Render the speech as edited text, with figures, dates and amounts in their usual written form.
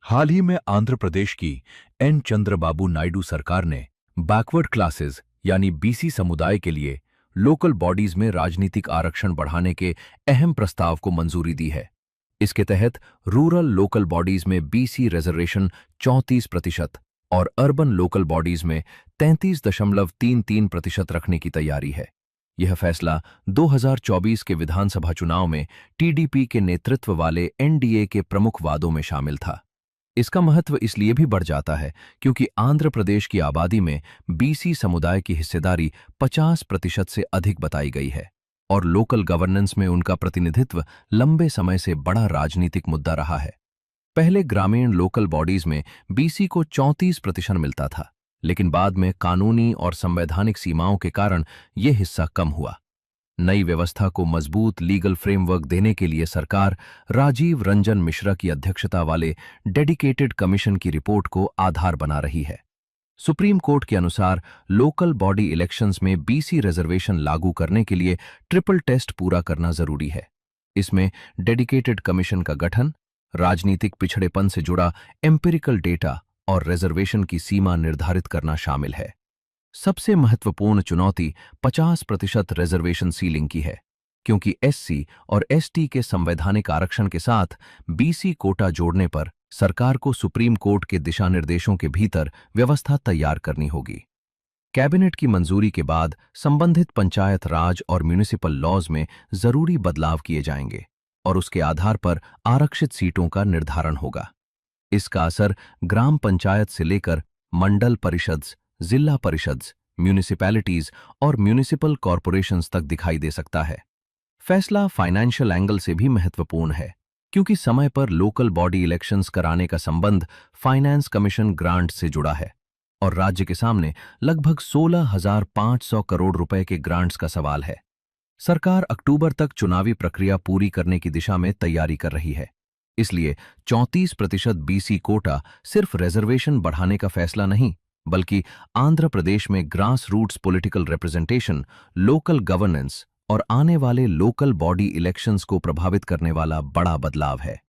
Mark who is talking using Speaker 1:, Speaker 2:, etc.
Speaker 1: हाल ही में आंध्र प्रदेश की एन चंद्रबाबू नायडू सरकार ने बैकवर्ड क्लासेस यानी बीसी समुदाय के लिए लोकल बॉडीज में राजनीतिक आरक्षण बढ़ाने के अहम प्रस्ताव को मंजूरी दी है। इसके तहत रूरल लोकल बॉडीज में बीसी रिजर्वेशन 34% और अर्बन लोकल बॉडीज में 33.33% रखने की तैयारी है। यह फैसला 2024 के विधानसभा चुनाव में टीडीपी के नेतृत्व वाले एनडीए के प्रमुख वादों में शामिल था। इसका महत्व इसलिए भी बढ़ जाता है क्योंकि आंध्र प्रदेश की आबादी में बीसी समुदाय की हिस्सेदारी 50% से अधिक बताई गई है और लोकल गवर्नेंस में उनका प्रतिनिधित्व लंबे समय से बड़ा राजनीतिक मुद्दा रहा है। पहले ग्रामीण लोकल बॉडीज में बीसी को 34% मिलता था, लेकिन बाद में कानूनी और संवैधानिक सीमाओं के कारण यह हिस्सा कम हुआ। नई व्यवस्था को मजबूत लीगल फ्रेमवर्क देने के लिए सरकार राजीव रंजन मिश्रा की अध्यक्षता वाले डेडिकेटेड कमीशन की रिपोर्ट को आधार बना रही है। सुप्रीम कोर्ट के अनुसार लोकल बॉडी इलेक्शंस में बीसी रिजर्वेशन लागू करने के लिए ट्रिपल टेस्ट पूरा करना जरूरी है। इसमें डेडिकेटेड कमीशन का गठन, राजनीतिक पिछड़ेपन से जुड़ा एम्पिरिकल डेटा और रिजर्वेशन की सीमा निर्धारित करना शामिल है। सबसे महत्वपूर्ण चुनौती 50% रिजर्वेशन सीलिंग की है, क्योंकि एससी और एसटी के संवैधानिक आरक्षण के साथ बीसी कोटा जोड़ने पर सरकार को सुप्रीम कोर्ट के दिशा निर्देशों के भीतर व्यवस्था तैयार करनी होगी। कैबिनेट की मंजूरी के बाद संबंधित पंचायत राज और म्यूनिसिपल लॉज में जरूरी बदलाव किए जाएंगे और उसके आधार पर आरक्षित सीटों का निर्धारण होगा। इसका असर ग्राम पंचायत से लेकर मंडल परिषद, जिला परिषद, म्यूनिसिपैलिटीज और म्यूनिसिपल कॉरपोरेशंस तक दिखाई दे सकता है। फैसला फाइनेंशियल एंगल से भी महत्वपूर्ण है, क्योंकि समय पर लोकल बॉडी इलेक्शंस कराने का संबंध फाइनेंस कमीशन ग्रांट से जुड़ा है और राज्य के सामने लगभग 16,500 करोड़ रुपए के ग्रांट्स का सवाल है। सरकार अक्टूबर तक चुनावी प्रक्रिया पूरी करने की दिशा में तैयारी कर रही है। इसलिए 34% बीसी कोटा सिर्फ रिजर्वेशन बढ़ाने का फैसला नहीं, बल्कि आंध्र प्रदेश में grass roots political representation, local governance और आने वाले लोकल बॉडी इलेक्शंस को प्रभावित करने वाला बड़ा बदलाव है।